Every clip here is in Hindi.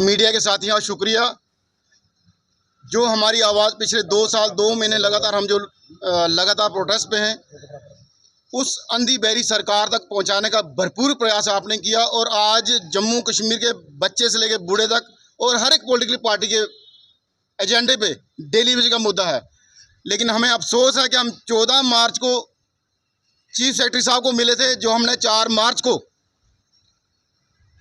मीडिया के साथियों शुक्रिया। जो हमारी आवाज़ पिछले 2 साल 2 महीने लगातार हम जो लगातार प्रोटेस्ट पे हैं, उस अंधी बहरी सरकार तक पहुंचाने का भरपूर प्रयास आपने किया। और आज जम्मू कश्मीर के बच्चे से लेकर बूढ़े तक और हर एक पॉलिटिकल पार्टी के एजेंडे पे डेली बेसिस का मुद्दा है। लेकिन हमें अफसोस है कि हम 14 मार्च को चीफ सेक्रेटरी साहब को मिले थे, जो हमने 4 मार्च को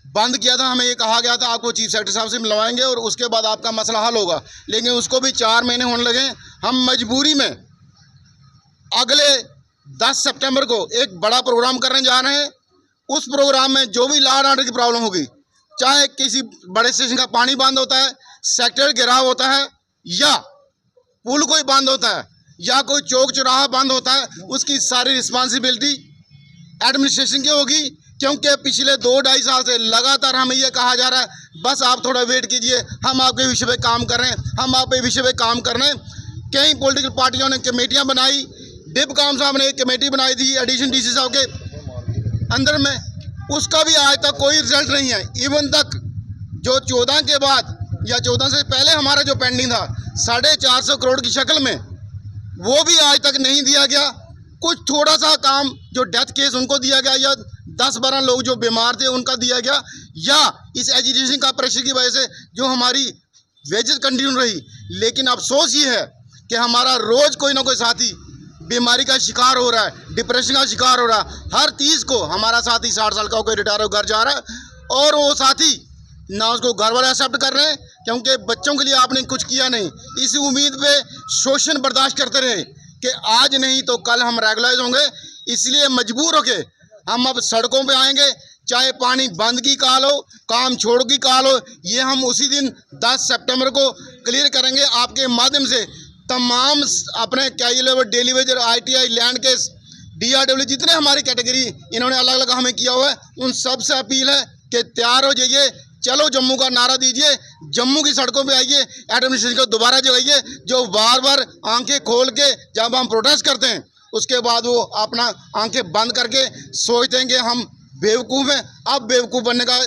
बंद किया था। हमें ये कहा गया था आपको चीफ सेक्रेटरी साहब से मिलवाएंगे और उसके बाद आपका मसला हल होगा, लेकिन उसको भी 4 महीने होने लगे। हम मजबूरी में अगले 10 सितंबर को एक बड़ा प्रोग्राम करने जा रहे हैं। उस प्रोग्राम में जो भी लॉ एंड ऑर्डर की प्रॉब्लम होगी, चाहे किसी बड़े स्टेशन का पानी बंद होता है, सेक्टर गिराव होता है, या पुल कोई बंद होता है, या कोई चौक चौराहा बंद होता है, उसकी सारी रिस्पॉन्सिबिलिटी एडमिनिस्ट्रेशन की होगी। क्योंकि पिछले 2-2.5 साल से लगातार हमें ये कहा जा रहा है बस आप थोड़ा वेट कीजिए, हम आपके विषय पे काम कर रहे हैं, हम आपके विषय पे काम कर रहे हैं। कई पॉलिटिकल पार्टियों ने कमेटियां बनाई, डिप काम साहब ने एक कमेटी बनाई थी एडिशन डीसी साहब के अंदर में, उसका भी आज तक कोई रिजल्ट नहीं है। इवन तक जो 14 के बाद या 14 से पहले हमारा जो पेंडिंग था 450 करोड़ की शक्ल में, वो भी आज तक नहीं दिया गया। कुछ थोड़ा सा काम जो डेथ केस उनको दिया गया, या 10-12 लोग जो बीमार थे उनका दिया गया, या इस एजुकेशन का प्रेशर की वजह से जो हमारी वेजेस कंटिन्यू रही। लेकिन अफसोस ये है कि हमारा रोज़ कोई ना कोई साथी बीमारी का शिकार हो रहा है, डिप्रेशन का शिकार हो रहा है। हर 30 को हमारा साथी 60 साल का होकर रिटायर होकर घर जा रहा है, और वो साथी ना उसको घर वाले एक्सेप्ट कर रहे हैं, क्योंकि बच्चों के लिए आपने कुछ किया नहीं। इसी उम्मीद पे शोषण बर्दाश्त करते रहे कि आज नहीं तो कल हम रेगुलराइज होंगे। इसलिए मजबूर होके हम अब सड़कों पे आएंगे, चाहे पानी बंद की काल हो, काम छोड़ की काल हो। ये हम उसी दिन 10 सितंबर को क्लियर करेंगे। आपके माध्यम से तमाम अपने casual daily Vaser, ITI, land case, DRW, जितने हमारी कैटेगरी इन्होंने अलग अलग हमें किया हुआ है, उन सब से अपील है कि तैयार हो जाइए, चलो जम्मू का नारा दीजिए, जम्मू की सड़कों पे आइए, एडमिनिस्ट्रेशन को दोबारा जगाइए। जो बार बार आंखें खोल के जब हम प्रोटेस्ट करते हैं, उसके बाद वो अपना आंखें बंद करके सोचते हैं कि हम बेवकूफ़ हैं। अब बेवकूफ़ बनने का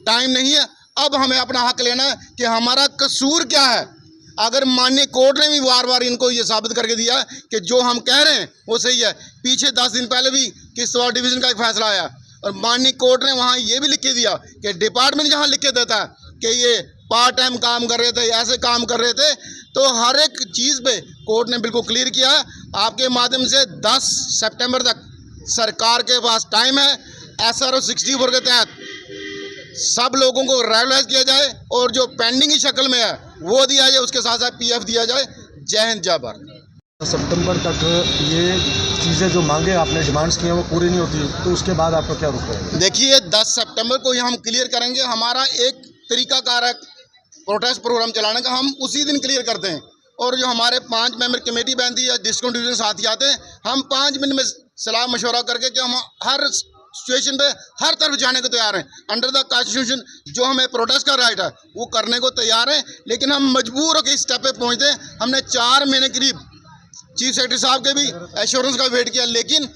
टाइम नहीं है। अब हमें अपना हक लेना है कि हमारा कसूर क्या है। अगर माननीय कोर्ट ने भी बार बार इनको ये साबित करके दिया कि जो हम कह रहे हैं वो सही है। पीछे 10 दिन पहले भी किश्तवाड़ डिवीज़न का एक फैसला आया, और माननीय कोर्ट ने वहाँ ये भी लिख के दिया कि डिपार्टमेंट जहाँ लिख के देता है कि ये पार्ट टाइम काम कर रहे थे, ऐसे काम कर रहे थे, तो हर एक चीज़ पे कोर्ट ने बिल्कुल क्लियर किया है। आपके माध्यम से 10 सितंबर तक सरकार के पास टाइम है। SRO 64 के तहत सब लोगों को रेगुलराइज किया जाए, और जो पेंडिंग की शक्ल में है वो दिया जाए, उसके साथ साथ PF दिया जाए। जय हिंद, जय भारत। सितंबर तक ये चीज़ें जो मांगे आपने डिमांड्स की हैं वो पूरी नहीं होती, तो उसके बाद आपका क्या रुख है? देखिए 10 सितंबर को ये हम क्लियर करेंगे। हमारा एक तरीकाकार है प्रोटेस्ट प्रोग्राम चलाने का, हम उसी दिन क्लियर करते हैं। और जो हमारे 5 मेंबर कमेटी बनती है, डिस्काउंट डिवीजन साथी आते हैं, हम 5 मिनट में सलाह मशवरा करके कि हम हर सिचुएशन पे हर तरफ जाने को तैयार हैं। अंडर द कॉन्स्टिट्यूशन जो हमें प्रोटेस्ट का राइट है वो करने को तैयार हैं। लेकिन हम मजबूर होकर इस स्टेप पे पहुँचते हैं। हमने 4 महीने करीब चीफ सेक्रेटरी साहब के भी एश्योरेंस का वेट किया, लेकिन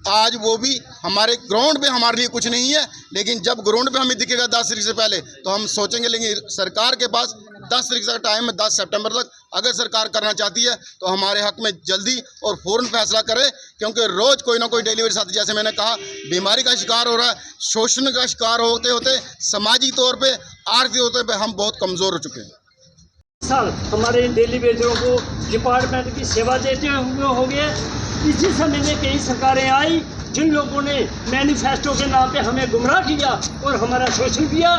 आज वो भी हमारे ग्राउंड पे हमारे लिए कुछ नहीं है। लेकिन जब ग्राउंड पे हमें दिखेगा 10 तारीख से पहले, तो हम सोचेंगे। लेकिन सरकार के पास 10 तारीख का टाइम है, 10 सितंबर तक। अगर सरकार करना चाहती है तो हमारे हक में जल्दी और फ़ौरन फैसला करे, क्योंकि रोज़ कोई ना कोई डिलीवरी साथी, जैसे मैंने कहा, बीमारी का शिकार हो रहा है, शोषण का शिकार होते होते समाजी तौर पर, आर्थिक तौर पर हम बहुत कमज़ोर हो चुके हैं। साल हमारे इन डेली वेजरों को डिपार्टमेंट की सेवा देते हुए हो गए। इसी समय में कई सरकारें आई जिन लोगों ने मैनिफेस्टो के नाम पे हमें गुमराह किया और हमारा शोषण किया।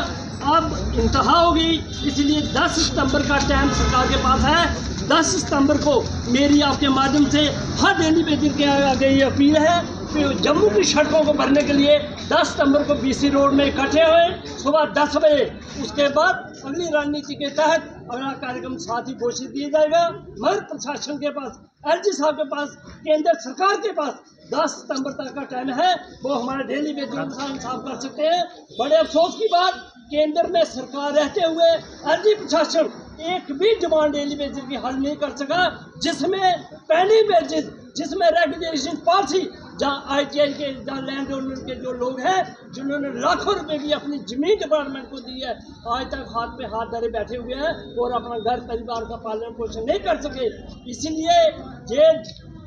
अब इंतहा हो गई, इसलिए 10 सितंबर का टाइम सरकार के पास है। 10 सितंबर को मेरी आपके माध्यम से हर डेली वेजर के आगे ये अपील है कि जम्मू की सड़कों को भरने के लिए 10 सितंबर को BC रोड में इकट्ठे हुए सुबह 10 बजे। उसके बाद अगली रणनीति के तहत अगला कार्यक्रम साथ ही घोषित किया जाएगा। मगर प्रशासन के पास, LG साहब के पास, केंद्र सरकार के पास 10 सितंबर तक का टाइम है। वो हमारे डेली वेजर इंसाफ कर सकते हैं। बड़े अफसोस की बात, केंद्र में सरकार रहते हुए LG प्रशासन एक भी डिमांड डेली वेजर की हल नहीं कर सका, जिसमें पहली वेजेस, जिसमें रेगुलेशन पॉलिसी जहाँ ITI के जहाँ लैंड ओनर के जो लोग हैं जिन्होंने लाखों रुपए की अपनी जमीन डिपार्टमेंट को दी है, आज तक हाथ पे हाथ धरे बैठे हुए हैं और अपना घर परिवार का पालन पोषण नहीं कर सके। इसीलिए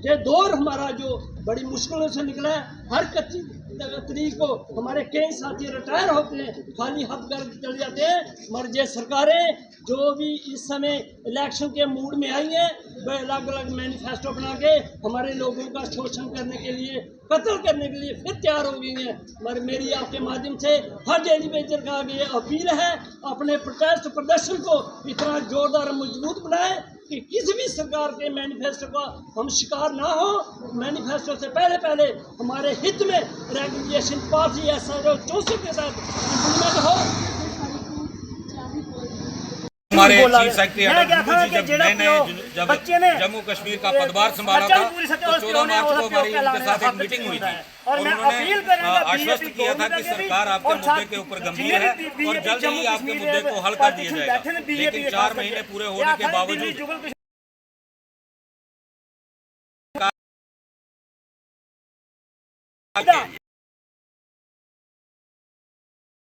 ये दौर हमारा जो बड़ी मुश्किलों से निकला है। हर 31 तरीक को हमारे कई साथी रिटायर होते हैं, खाली हाथ कर चले जाते हैं, मगर ये सरकारें जो भी इस समय इलेक्शन के मूड में आई हैं वह अलग अलग मैनिफेस्टो बना के हमारे लोगों का शोषण करने के लिए, कत्ल करने के लिए फिर तैयार हो गई हैं। मगर मेरी आपके माध्यम से हर डेली वेजर का ये अपील है, अपने प्रोटेस्ट प्रदर्शन को इतना जोरदार और मजबूत बनाएं कि किसी भी सरकार के मैनिफेस्टो का हम शिकार ना हो। मैनिफेस्टो से पहले हमारे हित में रेगुलेशन पॉलिसी SRO 64 के तहत इम्प्लीमेंट हो। हमारे चीफ सेक्रेटरी जब नए जम्मू कश्मीर का पदभार संभाला था तो 14 मार्च को हमारी उनके साथ एक मीटिंग हुई थी और उन्होंने आश्वस्त किया था कि सरकार आपके मुद्दे के ऊपर गंभीर है और जल्द ही आपके मुद्दे को हल कर दिया जाएगा। लेकिन 4 महीने पूरे होने के बावजूद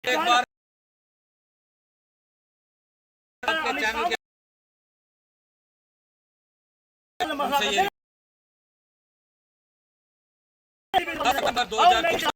एक बार चैनल के उनसे ये 10 सितंबर 2024